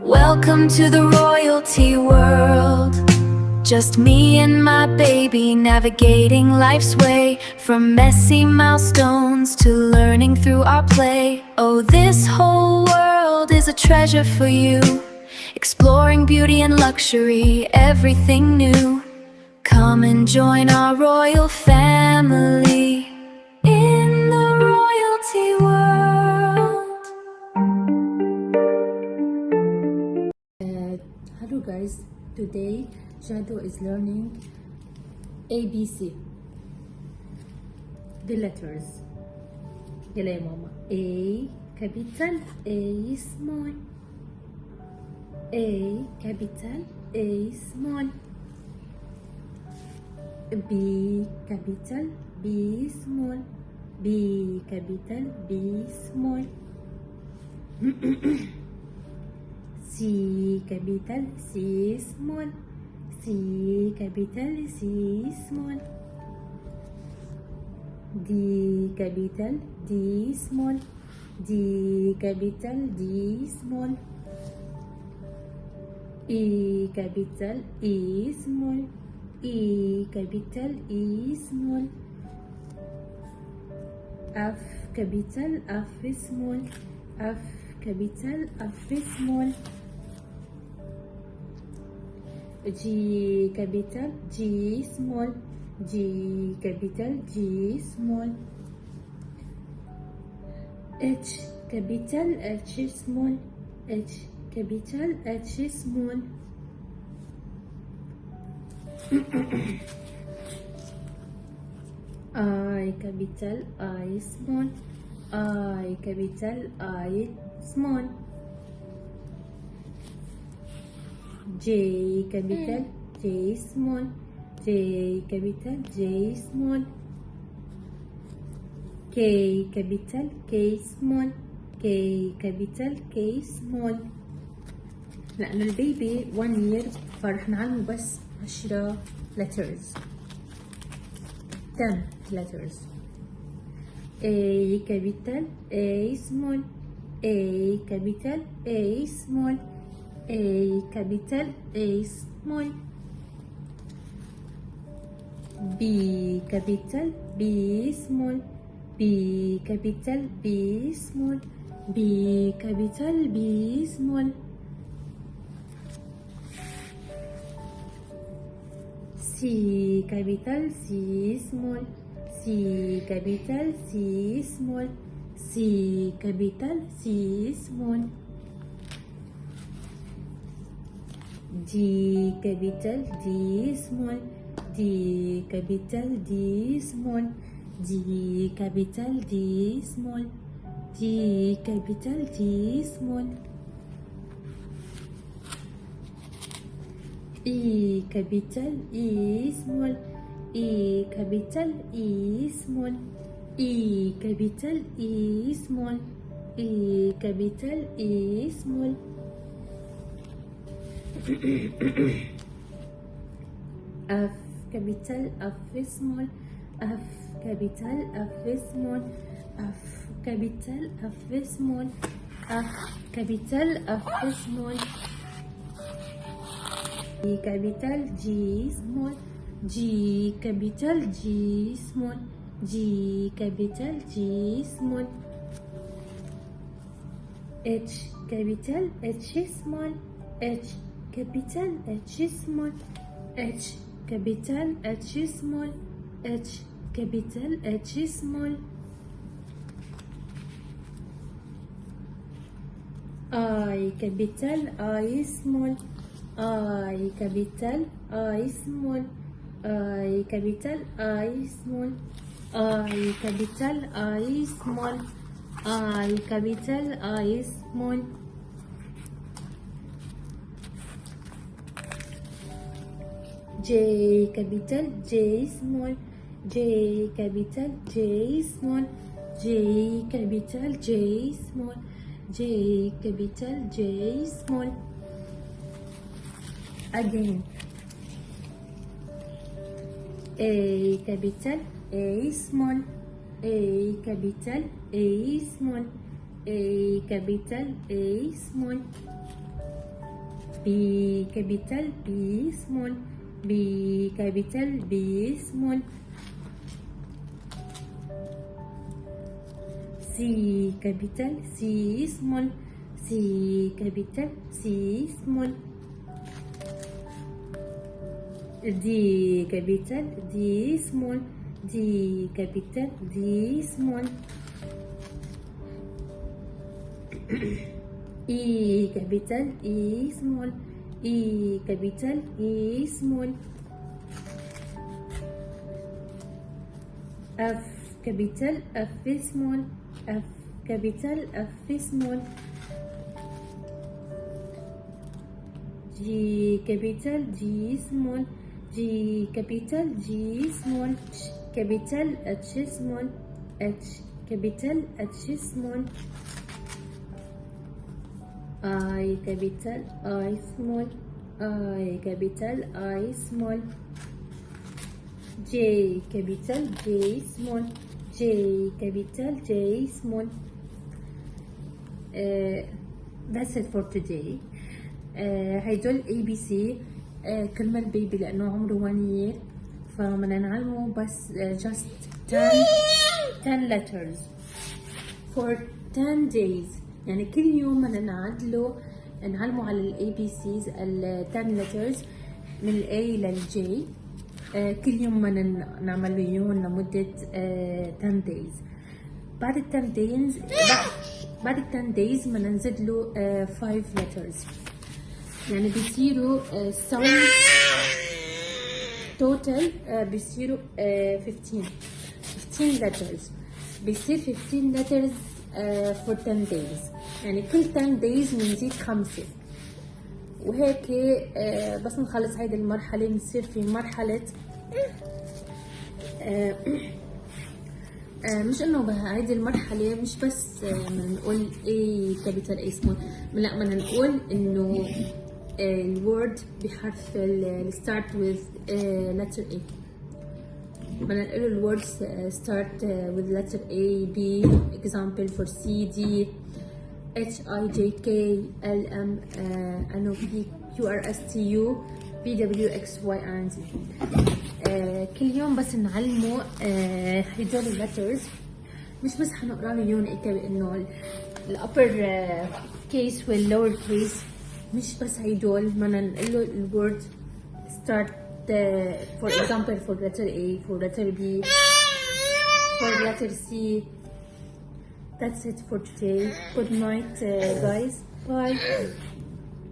Welcome to the royalty world. Just me and my baby navigating life's way, from messy milestones to learning through our play. Oh, this whole world is a treasure for you, exploring beauty and luxury, everything new. Come and join our royal family in the royalty world. Hello guys, today Jado is learning ABC, the letters. يلا يا ماما. A capital, A small. A capital, A small. B capital, B small. B capital, B small. C capital, C small. C capital, C small. D capital, D small. D capital, D small. E capital, E small. E capital, E small. F capital, F small. F capital, F small. G capital, G small. G capital, G small. H capital, H small. H capital, H small. I capital, I small. I capital, I small. J capital, J small. J capital, J small. K capital, K small. K capital, K small. لأنه البيبي 1 year فرح نعلمه بس 10 letters 10 letters. A capital, A small. A capital, A small. A capital, A small. B capital, B small. B capital, B small. B capital, B small. C capital, C small. C capital, C small. C capital, C small. D capital, D small. D capital, D small. D capital, D small. D capital, D small. E capital, E small. E capital, E small. E capital, E small. E capital, E small. F capital, F small. F capital, F small. F capital, F small. F capital, F small. G capital, G small. G capital, G small. G capital, G small. H capital, H small. H capital, H small. H capital, H small. H capital, H small. I capital, I small. I capital, I small. I capital, I small. I capital, I small. I capital, I small. J capital, J small. J capital, J small. J capital, J small. J capital, J small. Again. A capital, A small. A capital, A small. A capital, A small. B capital B small, B capital B small, C capital C small, C capital C small, D capital D small, D capital D small, E capital E small, E capital E small, F capital F small, F capital F small, G capital G small, G capital G small, H capital H small, H capital H small, I capital I small, I capital I small, J capital J small, J capital J small. That's it for today. هيدول ABC. كل ما البيبي لأنه عمره 1 year فبدنا نعلمه بس just 10 letters for 10 days. يعني كل يوم بدنا نعلمه على ال ABCs ال 10 letters من ال A لل J. كل يوم بدنا نعمل له اياهم لمدة 10 days. بعد ال 10 days بعد ال 10 days بدنا نزيد له 5 letters. يعني بيصيروا sound total بيصيروا 15 letters. بيصير 15 letters for 10 days. يعني كل 10 days بنزيد 5. وهيك بس نخلص هيدي المرحلة بنصير في مرحلة مش انه بهيدي المرحلة مش بس بدنا نقول A capital A small، لا بدنا نقول انه الورد بحرف ال start with letter A. بدنا نقول الورد start with letter A B example for C D H I J K L M N O P Q R S T U V W X Y and Z. كل يوم بس نعلمه هدول اللترز، مش بس حنقرا له اياهم انه الابر كيس واللور كيس، مش بس هدول. بدنا نقول له الورد start for example for letter A, for letter B, for letter C. That's it for today. Good night guys. Bye.